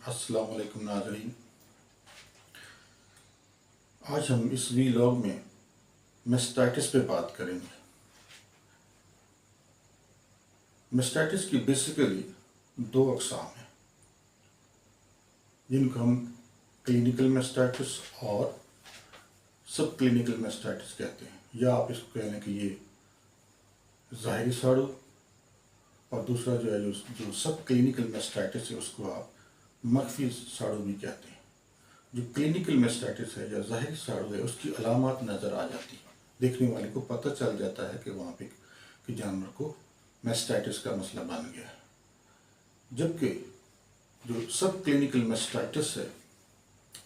अस्सलाम वालेकुम नाज़रीन। आज हम इस वीलॉग में मेस्टाइटिस पे बात करेंगे। मेस्टाइटिस की बेसिकली दो अक़साम हैं, जिनको हम क्लिनिकल मेस्टाइटिस और सब क्लिनिकल मेस्टाइटिस कहते हैं, या आप इसको कह लें कि ये ज़ाहिरी साड़ू, और दूसरा जो है जो सब क्लिनिकल मेस्टाइटिस है उसको आप मख्फी साड़ू भी कहते हैं। जो क्लिनिकल मेस्टाइटिस है या ज़ाहिरी साड़ू है, उसकी अलामात नज़र आ जाती है, देखने वाले को पता चल जाता है कि वहाँ पे कि जानवर को मेस्टाइटिस का मसला बन गया है। जबकि जो सब क्लिनिकल मेस्टाइटिस है,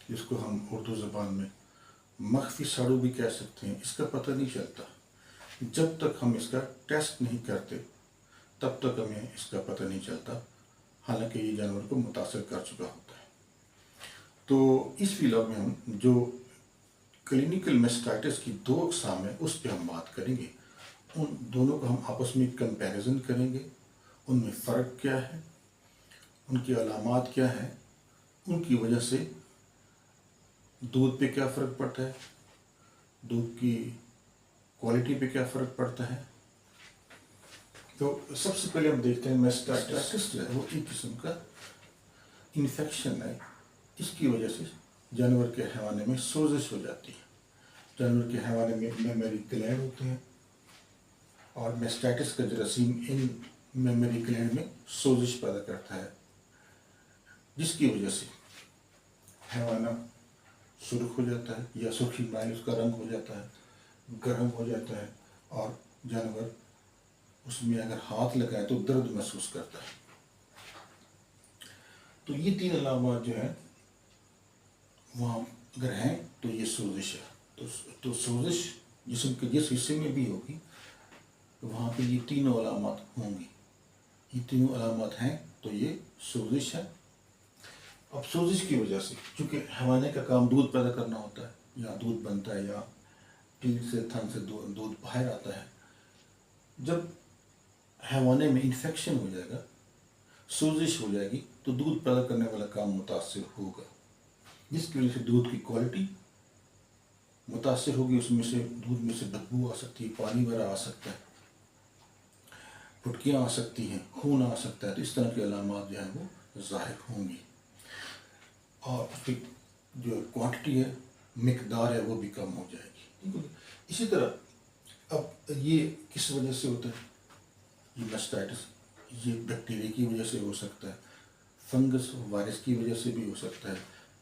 जिसको हम उर्दू ज़बान में मख्फी साड़ू भी कह सकते हैं, इसका पता नहीं चलता। जब तक हम इसका टेस्ट नहीं करते तब तक हमें इसका पता नहीं चलता, हालांकि ये जानवर को मुतासर कर चुका होता है। तो इस वीलॉग में हम जो क्लिनिकल मेस्टाइटिस की दो अक़साम है उस पर हम बात करेंगे। उन दोनों को हम आपस में कंपैरिजन करेंगे, उनमें फ़र्क क्या है, उनकी अलामात क्या है, उनकी वजह से दूध पे क्या फ़र्क पड़ता है, दूध की क्वालिटी पे क्या फ़र्क पड़ता है। तो सबसे पहले हम देखते हैं मेस्टाइटिस जो है वो एक किस्म का इन्फेक्शन है। इसकी वजह से जानवर के हैवाने में सोजिश हो जाती है। जानवर के हैवाने में मेमोरी ग्लैंड होते हैं और मेस्टाइटिस का जरासीम इन मेमोरी ग्लैंड में सोजिश पैदा करता है, जिसकी वजह से हैवाना सुर्ख हो जाता है या सुर्खी माइल उसका रंग हो जाता है, गर्म हो जाता है, और जानवर उसमें अगर हाथ लगाए तो दर्द महसूस करता है। तो ये तीन अलामात जो है वहाँ अगर हैं तो ये सोजिश है। तो सोजिश जिस्म के जिस हिस्से में भी होगी तो वहाँ पे ये तीनों अलामात होंगी। ये तीनों अलामात हैं तो ये सोजिश है। अब सोजिश की वजह से, चूँकि हैवाने का काम दूध पैदा करना होता है, या दूध बनता है या टीट से थन से दूध बाहर आता है, जब हैवाने में इन्फेक्शन हो जाएगा, सोजिश हो जाएगी, तो दूध पैदा करने वाला काम मुतासिर होगा, जिसकी वजह से दूध की क्वालिटी मुतासिर होगी। उसमें से दूध में से बदबू आ सकती है, पानी वगैरह आ सकता है, फुटकियाँ आ सकती हैं, खून आ सकता है। तो इस तरह की अलामात जो है वो ज़ाहिर होंगी, और उसकी जो क्वांटिटी है, मिकदार है, वो भी कम हो जाएगी। इसी तरह अब ये किस वजह से होता है, ये मेस्टाइटिस, ये बैक्टीरिया की वजह से हो सकता है, फंगस वायरस की वजह से भी हो सकता है।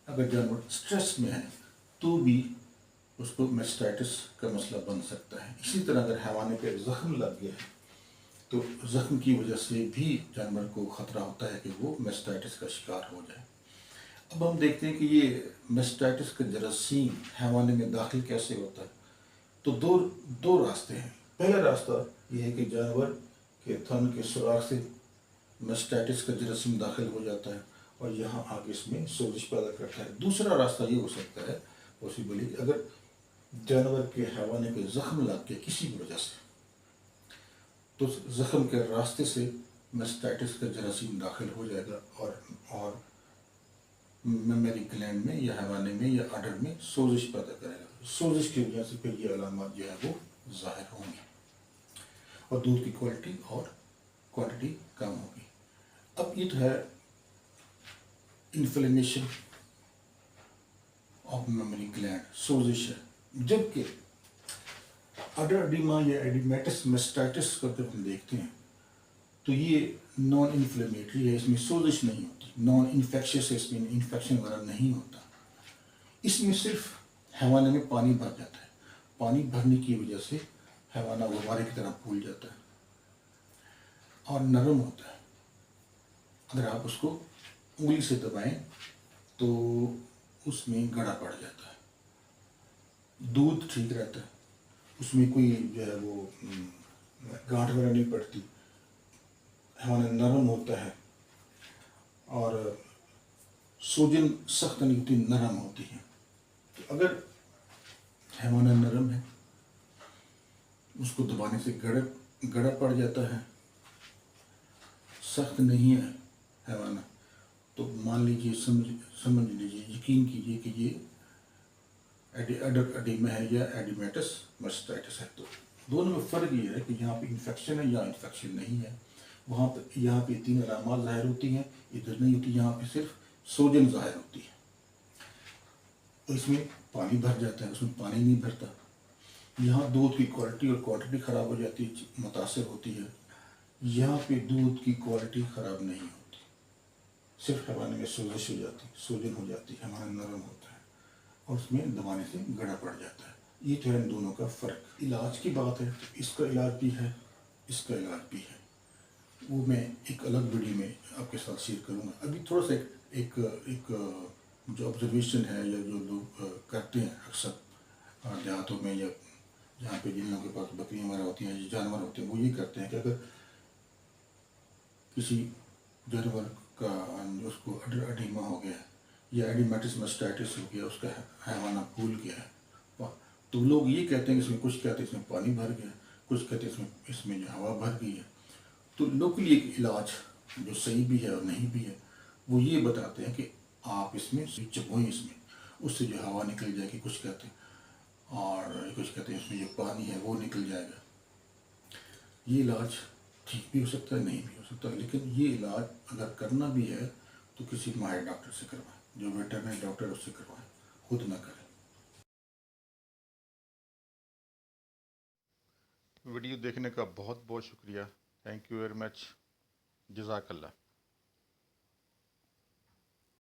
अगर जानवर स्ट्रेस में है तो भी उसको मेस्टाइटिस का मसला बन सकता है। इसी तरह अगर हैवाने पे ज़ख्म लग गया है तो ज़ख्म की वजह से भी जानवर को ख़तरा होता है कि वो मेस्टाइटिस का शिकार हो जाए। अब हम देखते हैं कि ये मेस्टाइटिस का जरासीम हैवाने में दाखिल कैसे होता है। तो दो रास्ते हैं। पहला रास्ता ये है कि जानवर के थन के सुराख से मेस्टाइटिस का जरासीम दाखिल हो जाता है और यहाँ आगे इसमें सोजिश पैदा करता है। दूसरा रास्ता ये हो सकता है पॉसिबली, अगर जानवर के हैवाने पे ज़ख्म लग के किसी भी वजह से, तो ज़ख्म के रास्ते से मेस्टाइटिस का जरासीम दाखिल हो जाएगा और मेमोरी ग्लैंड में या हैवाने में या अडर में सोजिश पैदा करेगा। सोजिश की वजह से फिर ये अलामत जो है वो ज़ाहिर होंगी और दूध की क्वालिटी और क्वांटिटी कम होगी। अब ये तो है इन्फ्लेमेशन ऑफ मेमोरी ग्लैंड, सोजिश है। जबकि अडर एडिमा या एडिमेटिस मेस्टाइटिस को जब हम देखते हैं तो ये नॉन इन्फ्लेमेटरी है, इसमें सोजिश नहीं होती, नॉन इन्फेक्शियस है, इसमें इन्फेक्शन वगैरह नहीं होता। इसमें सिर्फ हैवाने में पानी भर जाता है, पानी भरने की वजह से हैवाना गुब्बारे की तरह फूल जाता है और नरम होता है। अगर आप उसको उंगली से दबाएं तो उसमें गड़ा पड़ जाता है, दूध ठीक रहता है, उसमें कोई जो है वो गांठ वगैरह नहीं पड़ती, हैवाना नरम होता है और सूजन सख्त नहीं होती, नरम होती है। तो अगर हैवाना नरम है, उसको दबाने से गड़ा पड़ जाता है, सख्त नहीं है हैवाना, तो मान लीजिए, समझ लीजिए, यकीन कीजिए कि ये एडिमा है या एडिमेटस मास्टाइटिस है। तो दोनों में फ़र्क ये है कि यहाँ पे इन्फेक्शन है या इन्फेक्शन नहीं है। वहाँ पे यहाँ पे 3 अलामात ज़ाहिर होती हैं, इधर नहीं होती। यहाँ पे सिर्फ सोजन ज़ाहिर होती है। तो इसमें पानी भर जाता है, उसमें पानी नहीं भरता। यहाँ दूध की क्वालिटी और क्वांटिटी ख़राब हो जाती है, मुतासर होती है। यहाँ पे दूध की क्वालिटी ख़राब नहीं होती, सिर्फ हवाने में सोजिश हो जाती है, सोजन हो जाती है, हमारा नरम होता है और उसमें दबाने से गड़ा पड़ जाता है। ये तो है इन दोनों का फ़र्क। इलाज की बात है तो इसका इलाज भी है, इसका इलाज भी है। वो मैं एक अलग वीडियो में आपके साथ शेयर करूँगा। अभी थोड़ा सा एक एक जो ऑब्जर्वेशन है या जो लोग करते हैं अक्सर देहातों में या जहाँ पे जिन लोगों के पास बकरियाँ वगैरह होती हैं या जानवर होते हैं, वो ये करते हैं कि अगर किसी जानवर का उसको एडिमा हो गया या एडिमेटिस मास्टाइटिस हो गया, उसका हैवाना फूल गया है, तो लोग ये कहते हैं कि इसमें, कुछ कहते हैं इसमें पानी भर गया, कुछ कहते हैं इसमें जो हवा भर गई है। तो लोकली एक इलाज जो सही भी है और नहीं भी है, वो ये बताते हैं कि आप इसमें स्विच चबोएं, इसमें उससे जो हवा निकल जाएगी, कुछ कहते हैं, और कुछ कहते हैं इसमें जो पानी है वो निकल जाएगा। ये इलाज ठीक भी हो सकता है, नहीं भी हो सकता, लेकिन ये इलाज अगर करना भी है तो किसी माहिर डॉक्टर से करवाएं, जो वेटरनरी डॉक्टर उससे करवाएं, खुद ना करें। वीडियो देखने का बहुत बहुत शुक्रिया। Thank you very much. जज़ाकल्लाह।